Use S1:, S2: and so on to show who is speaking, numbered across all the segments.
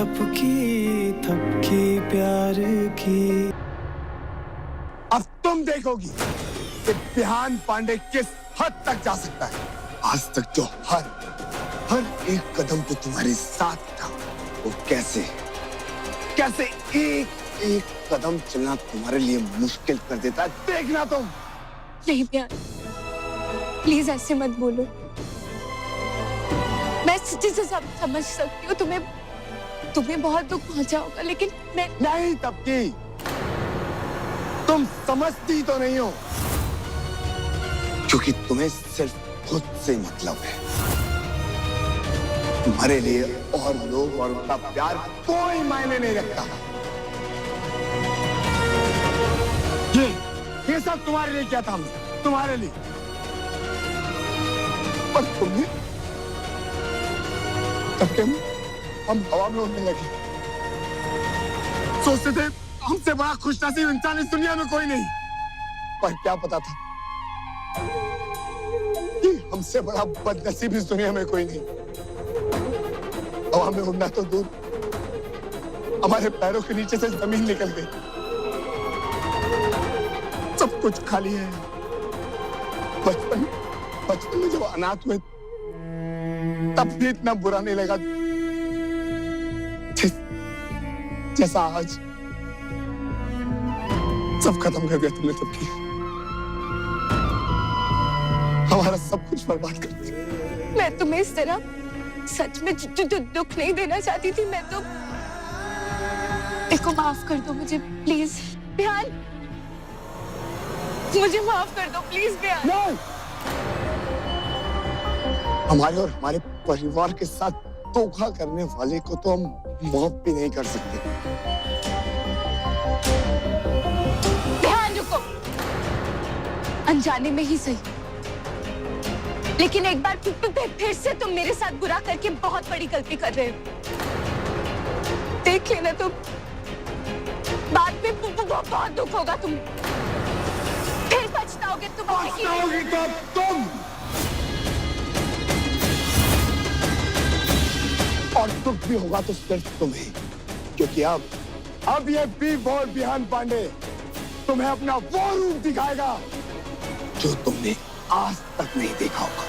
S1: थपकी थपकी प्यार की।
S2: अब तुम देखोगी कि बिहान पांडे किस हद तक जा सकता है। आज तक जो हर एक कदम पे तुम्हारे साथ था, वो कैसे एक एक कदम चलना तुम्हारे लिए मुश्किल कर देता है। देखना तुम।
S3: नहीं बिहान, प्लीज ऐसे मत बोलो। मैं से सब समझ सकती हूँ, तुम्हें बहुत दुख पहुंचा होगा, लेकिन मैं
S2: नहीं तबकी, तुम समझती तो नहीं हो, क्योंकि तुम्हें सिर्फ खुद से मतलब है। तुम्हारे लिए और लोग और उनका प्यार कोई मायने नहीं रखता। ये सब तुम्हारे लिए क्या था, हमने तुम्हारे लिए। पर तुमने तब के हम हवा में उड़ने लगे। सोचते थे हमसे बड़ा खुशनसीब इंसान इस दुनिया में कोई नहीं। पर क्या पता था कि हमसे बड़ा बदनसीब इस दुनिया में कोई नहीं। हवा में उड़ना तो दूर, हमारे पैरों के नीचे से जमीन निकल गई। सब कुछ खाली है। बचपन में जब अनाथ हुए तब भी इतना बुरा नहीं लगा जैसा आज। सब खत्म कर दिया तुमने तब की। हमारा सब कुछ बर्बाद कर दिया।
S3: मैं तुम्हें इस तरह सच में दुख नहीं देना चाहती थी। मैं तो देखो, माफ कर दो मुझे प्लीज बिहान, मुझे माफ कर दो प्लीज बिहान।
S2: नहीं, हमारे और हमारे परिवार के साथ धोखा करने वाले को तो हम माफ भी नहीं कर सकते।
S3: बिहान रुको, अनजाने में ही सही, लेकिन एक बार फिर से तुम मेरे साथ बुरा करके बहुत बड़ी गलती कर रहे हो। देख लेना तुम, बाद में बहुत दुख होगा। तुम फिर पछताओगे।
S2: पछताओगी तो तुम, और दुख भी होगा तो सिर्फ तुम्हें, क्योंकि अब ये बी-बॉय बिहान पांडे तुम्हें अपना वो रूप दिखाएगा जो तुमने आज तक नहीं देखा होगा।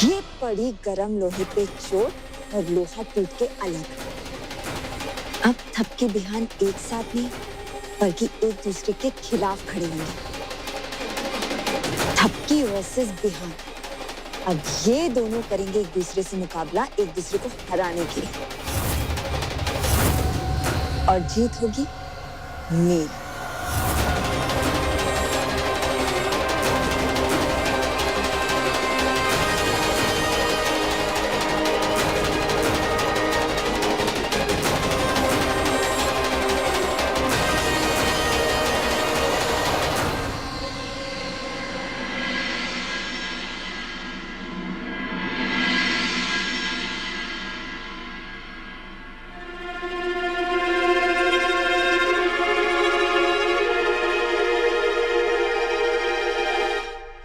S4: ये पड़ी गरम लोहे पे चोट और लोहा टूट के अलग। अब थपकी बिहान एक साथ नहीं बल्कि एक दूसरे के खिलाफ खड़े होंगे। थपकी वर्सेस बिहान। अब ये दोनों करेंगे एक दूसरे से मुकाबला, एक दूसरे को हराने के लिए, और जीत होगी मेरी।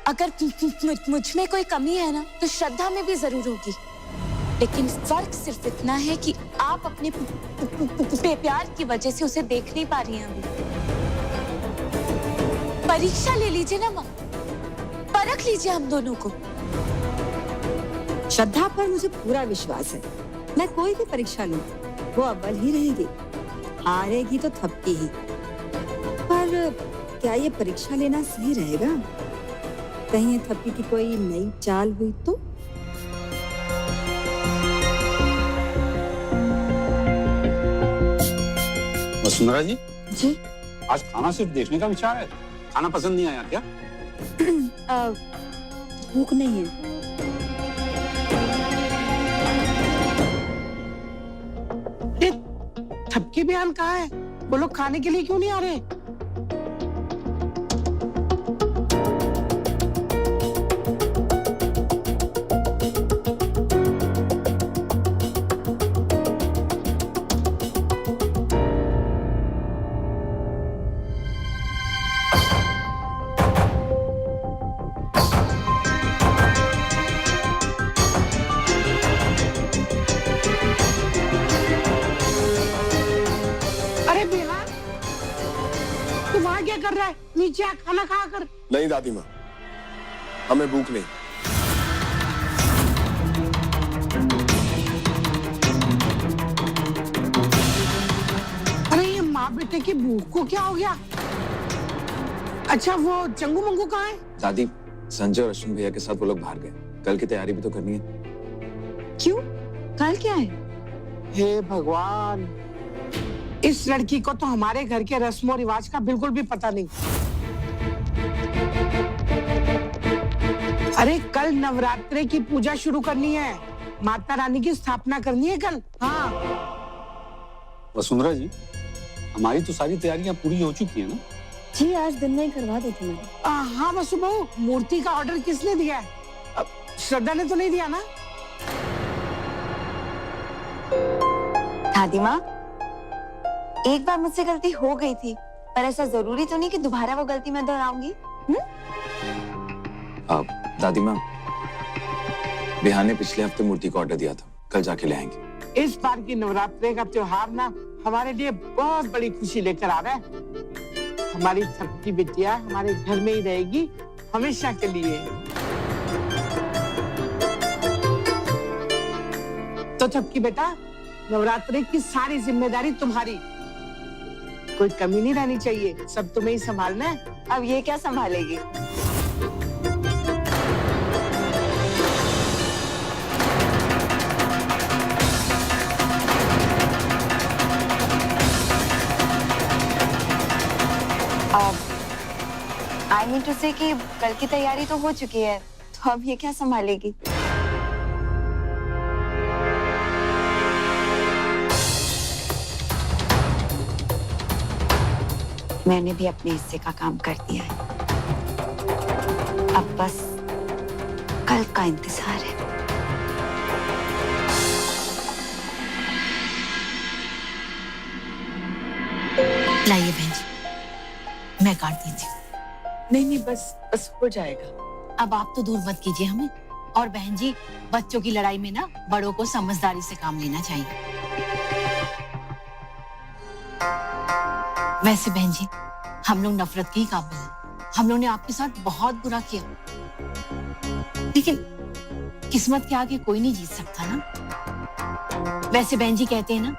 S3: अगर मुझ में कोई कमी है ना, तो श्रद्धा में भी जरूर होगी, लेकिन फर्क सिर्फ इतना है कि आप अपने प्यार की वजह से उसे देख नहीं पा रही हैं अभी। परीक्षा ले लीजिए ना माँ, परख लीजिए हम दोनों को।
S5: श्रद्धा पर मुझे पूरा विश्वास है। मैं कोई भी परीक्षा लूं, वो अव्वल ही रहेगी। हारेगी तो थपकी ही। पर क्या ये परीक्षा लेना सही रहेगा? कहीं थपकी की कोई नई चाल हुई तो?
S6: वसुंधरा जी,
S5: जी
S6: आज खाना सिर्फ देखने का विचार है, खाना पसंद नहीं आया क्या?
S5: भूख नहीं है।
S7: थपकी बिहान कहाँ है? वो लोग खाने के लिए क्यों नहीं आ रहे? तू वहाँ क्या कर रहा है? नीचे आ, खाना खा कर।
S2: नहीं दादी माँ, हमें भूख नहीं।
S7: अरे ये माँ बेटे की भूख को क्या हो गया? अच्छा वो चंगू मंगू कहाँ है?
S8: दादी, संजय और अश्विन भैया के साथ वो लोग बाहर गए। कल की तैयारी भी तो करनी है।
S5: क्यों? कल क्या है?
S7: हे भगवान, इस लड़की को तो हमारे घर के रस्मों रिवाज का बिल्कुल भी पता नहीं। अरे कल नवरात्रि की पूजा शुरू करनी है, माता रानी की स्थापना करनी है कल। हाँ
S6: वसुंधरा जी, हमारी तो सारी तैयारियां पूरी हो चुकी है ना?
S4: जी आज दिन में ही करवा देती हूँ।
S7: हाँ वसु बहू, मूर्ति का ऑर्डर किसने दिया है? श्रद्धा ने तो नहीं दिया ना?
S4: दादी माँ, एक बार मुझसे गलती हो गई थी, पर ऐसा जरूरी तो नहीं कि दोबारा वो गलती मैं दोहराऊंगी।
S8: दादी माँ, बिहान ने पिछले हफ्ते मूर्ति का ऑर्डर दिया था, कल जाके ले आएंगे।
S7: इस बार की नवरात्रि का त्योहार ना हमारे लिए बहुत बड़ी खुशी लेकर आ रहा है। हमारी थपकी बिटिया हमारे घर में ही रहेगी हमेशा के लिए। तो थपकी बेटा, नवरात्रि की सारी जिम्मेदारी तुम्हारी, कोई कमी नहीं रहनी चाहिए, सब तुम्हें ही संभालना है।
S4: अब ये क्या संभालेगी? आई मीन टू से कि कल की तैयारी तो हो चुकी है, तो अब ये क्या संभालेगी? मैंने भी अपने हिस्से का काम कर दिया है, अब बस कल का इंतजार है।
S9: लाइए बहन जी, मैं काट देती हूँ।
S10: नहीं बस हो जाएगा।
S9: अब आप तो दूर मत कीजिए हमें। और बहन जी, बच्चों की लड़ाई में ना बड़ों को समझदारी से काम लेना चाहिए। वैसे बहन जी, हम लोग नफरत के ही काबिल हैं। हम लोग ने आपके साथ बहुत बुरा किया, लेकिन किस्मत के आगे कोई नहीं जीत सकता ना। वैसे बहन जी कहते हैं ना,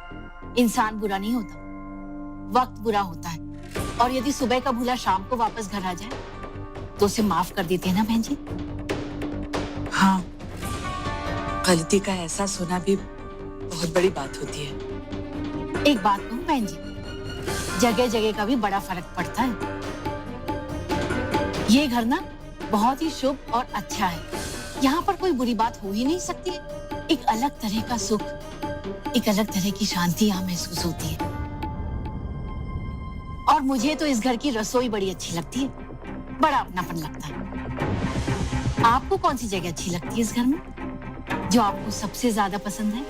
S9: इंसान बुरा नहीं होता, वक्त बुरा होता है। और यदि सुबह का भूला शाम को वापस घर आ जाए तो उसे माफ कर देते हैं ना बहन जी।
S10: हाँ, गलती का एहसास होना भी बहुत बड़ी बात होती है।
S9: एक बात कहूं बहन जी, जगह जगह का भी बड़ा फर्क पड़ता है। ये घर ना बहुत ही शुभ और अच्छा है, यहाँ पर कोई बुरी बात हो ही नहीं सकती। एक अलग तरह का सुख, एक अलग तरह की शांति यहाँ महसूस होती है। और मुझे तो इस घर की रसोई बड़ी अच्छी लगती है, बड़ा अपनापन लगता है। आपको कौन सी जगह अच्छी लगती है इस घर में, जो आपको सबसे ज्यादा पसंद है?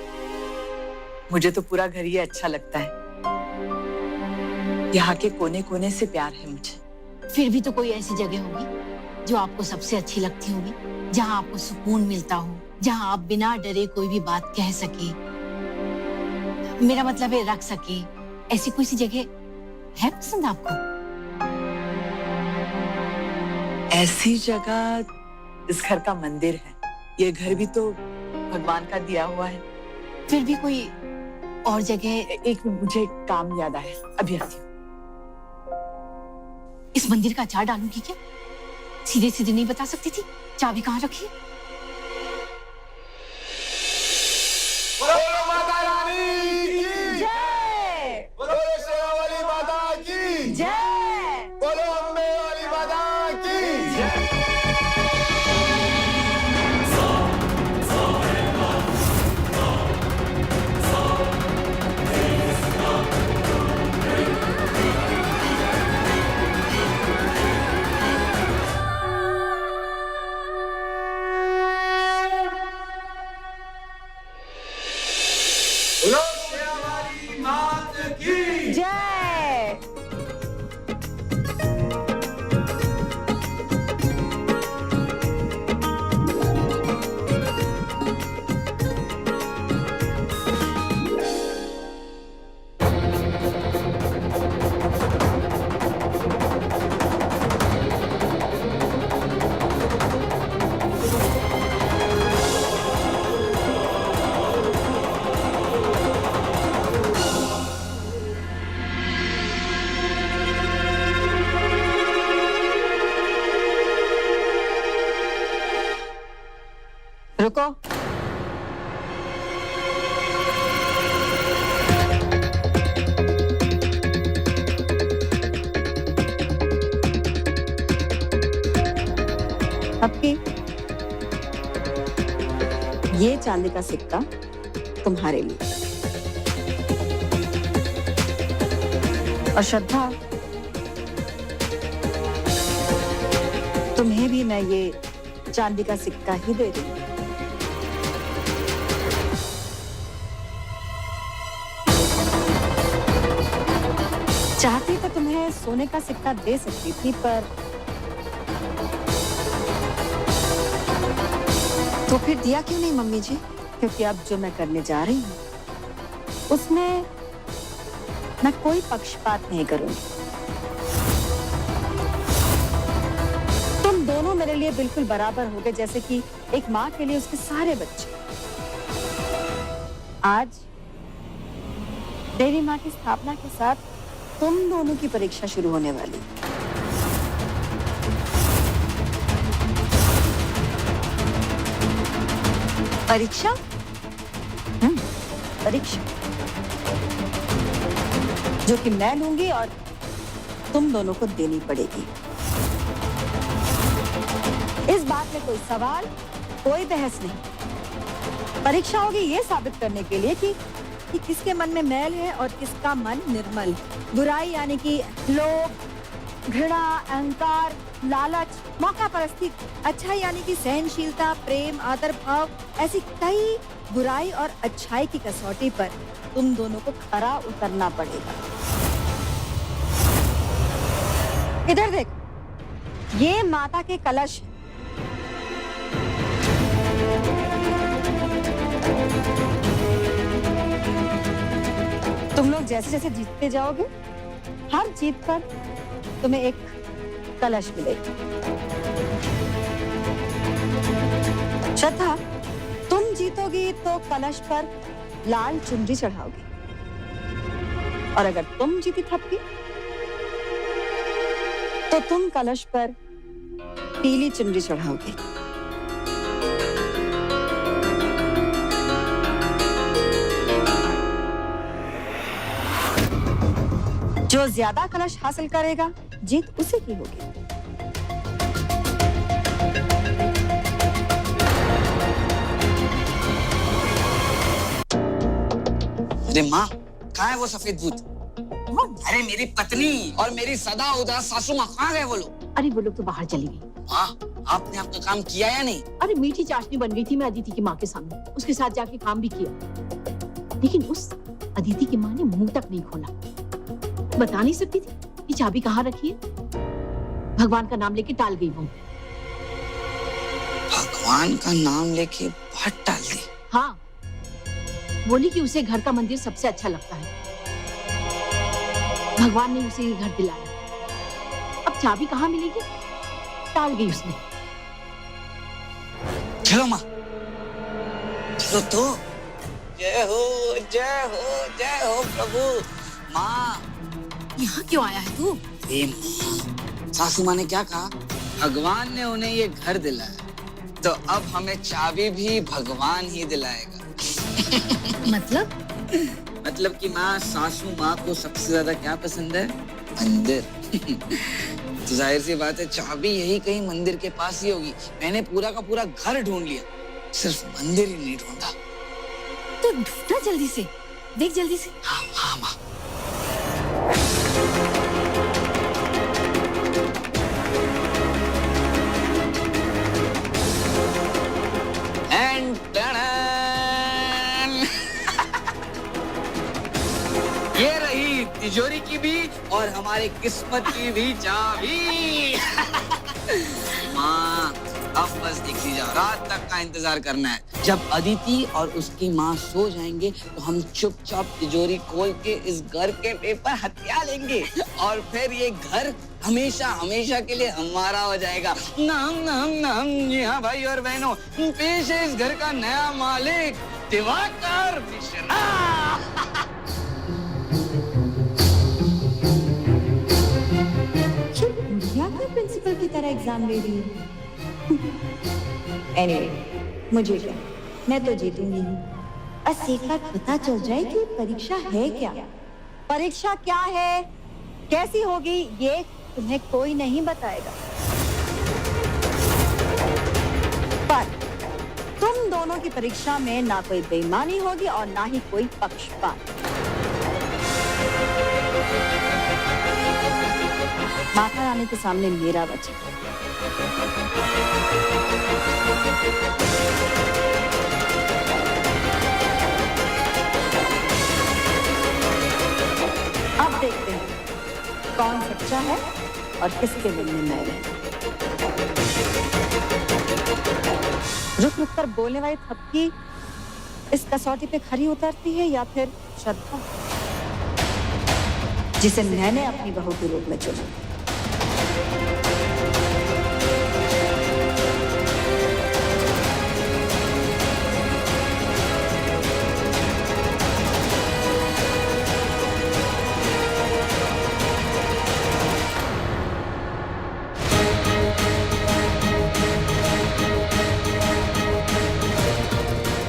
S10: मुझे तो पूरा घर ही अच्छा लगता है। यहाँ के कोने कोने से प्यार है मुझे।
S9: फिर भी तो कोई ऐसी जगह होगी जो आपको सबसे अच्छी लगती होगी, जहाँ आपको सुकून मिलता हो, जहाँ आप बिना डरे कोई भी बात कह सके, मेरा मतलब है रख सके। ऐसी कोई सी जगह है पसंद आपको?
S10: ऐसी जगह इस घर का मंदिर है। ये घर भी तो भगवान का दिया हुआ है।
S9: फिर भी कोई और जगह?
S10: एक मिनट, मुझे एक काम याद आया, अभी आती हूँ।
S9: इस मंदिर का अचार डालूंगी क्या? सीधे सीधे नहीं बता सकती थी, चाबी कहाँ रखी है?
S5: आपकी ये चांदी का सिक्का तुम्हारे लिए। और श्रद्धा, तुम्हें भी मैं ये चांदी का सिक्का ही दे रही हूँ। चाहती तो तुम्हें सोने का सिक्का दे सकती थी, पर तो फिर दिया क्यों नहीं मम्मी जी? क्योंकि अब जो मैं करने जा रही हूँ उसमें मैं कोई पक्षपात नहीं करूंगी। तुम दोनों मेरे लिए बिल्कुल बराबर हो गए, जैसे कि एक माँ के लिए उसके सारे बच्चे। आज तेरी माँ की स्थापना के साथ तुम दोनों की परीक्षा शुरू होने वाली। परीक्षा? परीक्षा जो कि मैं लूंगी और तुम दोनों को देनी पड़ेगी। इस बात में कोई सवाल, कोई बहस नहीं। परीक्षा होगी ये साबित करने के लिए कि किसके मन में मैल है और किसका मन निर्मल। बुराई यानी कि लोभ, घृणा, अहंकार, लालच, मौका परस्ती, अच्छाई यानी कि सहनशीलता, प्रेम, आदर भाव, ऐसी कई बुराई और अच्छाई की कसौटी पर तुम दोनों को खरा उतरना पड़ेगा। इधर देख, ये माता के कलश है। तुम लोग जैसे जैसे जीतते जाओगे, हर जीत पर तुम्हें एक कलश मिलेगा। श्रद्धा, तुम जीतोगी तो कलश पर लाल चुनरी चढ़ाओगी, और अगर तुम जीती थपकी तो तुम कलश पर पीली चुनरी चढ़ाओगी। जो ज्यादा कलश हासिल करेगा, जीत उसी की होगी।
S11: अरे माँ, कहाँ है वो सफेद भूत? अरे मेरी पत्नी और मेरी सदा उदास सासू माँ कहाँ गए वो लोग?
S9: अरे वो लोग तो बाहर चली गई।
S11: माँ, आपने आपका काम किया या नहीं?
S9: अरे मीठी चाशनी बन गई थी मैं अदिति की माँ के सामने, उसके साथ जाके काम भी किया, लेकिन उस अदिति की माँ ने मुंह तक नहीं खोला। बता नहीं सकती थी कि चाबी कहाँ रखी है। भगवान का नाम लेके टाल गई वो।
S11: भगवान का नाम लेके बात टाल दी?
S9: हाँ, बोली कि उसे घर का मंदिर सबसे अच्छा लगता है। भगवान ने उसे ये घर दिलाया। अब चाबी कहाँ मिलेगी? टाल गई उसने।
S11: चलो माँ, चलो तो। जय हो, जय हो, जय हो प्रभु। माँ,
S9: यहाँ क्यों आया है तू?
S11: सासू माँ ने क्या कहा? भगवान ने उन्हें ये घर दिलाया, तो अब हमें चाबी भी भगवान ही दिलाएगा। मतलब कि माँ, सासू माँ को सबसे ज्यादा क्या पसंद है? मंदिर। तो जाहिर सी बात है, चाबी यही कहीं मंदिर के पास ही होगी। मैंने पूरा का पूरा घर ढूंढ लिया, सिर्फ मंदिर ही नहीं ढूंढा।
S9: तो ढूंढना जल्दी से, देख जल्दी से।
S11: हाँ हाँ माँ। ये रही तिजोरी की भी और हमारे किस्मत की भी चाबी। माँ, अब बस देखी जा, रात तक का इंतजार करना है। जब अदिति और उसकी माँ सो जाएंगे तो हम चुपचाप तिजोरी खोल के इस घर के पेपर हथिया लेंगे और फिर ये घर हमेशा हमेशा के लिए हमारा हो जाएगा। नाम नाम नाम। जी हाँ भाई और बहनों, पेश है इस घर का नया मालिक, दिवाकर मिश्रा।
S5: प्रिंसिपल की तरह एग्जाम ले रही हूँ। Anyway, मुझे क्या, मैं तो जीतूंगी। बस एक बार पता चल जाए कि परीक्षा है क्या। परीक्षा क्या है, कैसी होगी, ये तुम्हें कोई नहीं बताएगा। पर तुम दोनों की परीक्षा में ना कोई बेईमानी होगी और ना ही कोई पक्षपात। माता रानी के सामने मेरा वचन। अब देखते हैं कौन सच्चा है और किसके दिल में मैल है। रुक रुक कर बोलने वाली थपकी इस कसौटी पे खरी उतरती है या फिर श्रद्धा, जिसे मैंने अपनी बहू के रूप में चुना।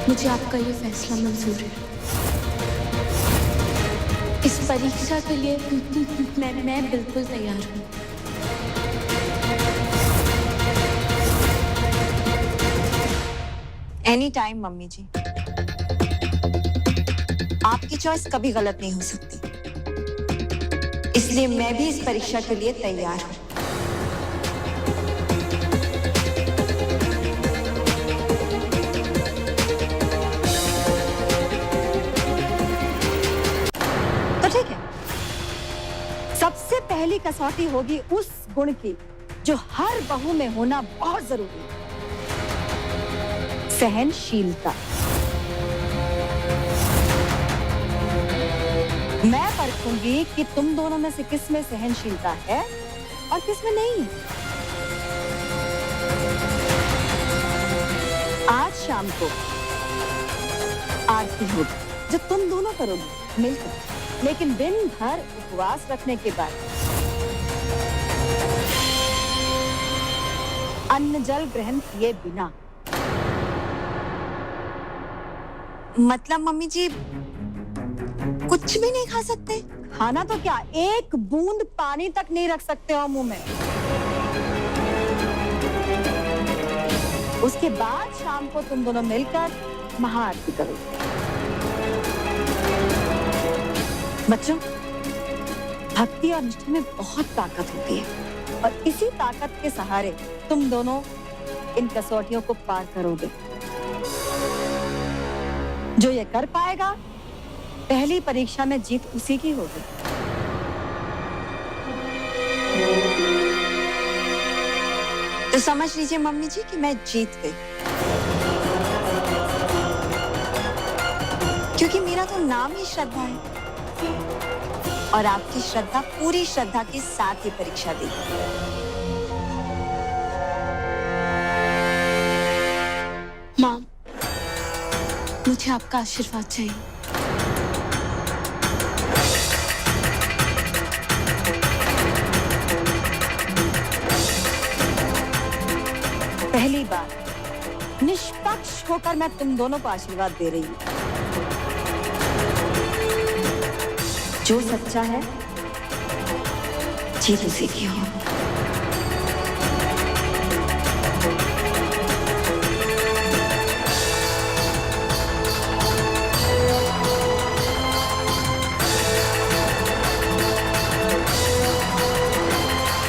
S3: मुझे आपका ये फैसला मंजूर है। इस परीक्षा के लिए मैं बिल्कुल तैयार हूँ।
S4: एनी टाइम मम्मी जी, आपकी चॉइस कभी गलत नहीं हो सकती, इसलिए मैं भी इस परीक्षा के लिए तैयार हूँ।
S5: सबसे पहली कसौटी होगी उस गुण की जो हर बहू में होना बहुत जरूरी है, सहनशीलता। मैं परखूंगी कि तुम दोनों में से किस में सहनशीलता है और किस में नहीं है। आज शाम को आरती होगी जो तुम दोनों करोगे मिलकर, लेकिन दिन भर उपवास रखने के बाद अन्न जल ग्रहण किए बिना।
S4: मतलब मम्मी जी कुछ भी नहीं खा सकते?
S5: खाना तो क्या, एक बूंद पानी तक नहीं रख सकते हो मुंह में। उसके बाद शाम को तुम दोनों मिलकर महाआरती करोगे। बच्चों, भक्ति और निष्ठा में बहुत ताकत होती है और इसी ताकत के सहारे तुम दोनों इन कसौटियों को पार करोगे। जो ये कर पाएगा, पहली परीक्षा में जीत उसी की होगी।
S4: तो समझ लीजिए मम्मी जी कि मैं जीत गई, क्योंकि मेरा तो नाम ही श्रद्धा है और आपकी श्रद्धा पूरी श्रद्धा के साथ ही परीक्षा दी।
S3: माँ, मुझे आपका आशीर्वाद चाहिए।
S5: पहली बार निष्पक्ष होकर मैं तुम दोनों को आशीर्वाद दे रही हूँ। जो सच्चा है जीत उसी की हो।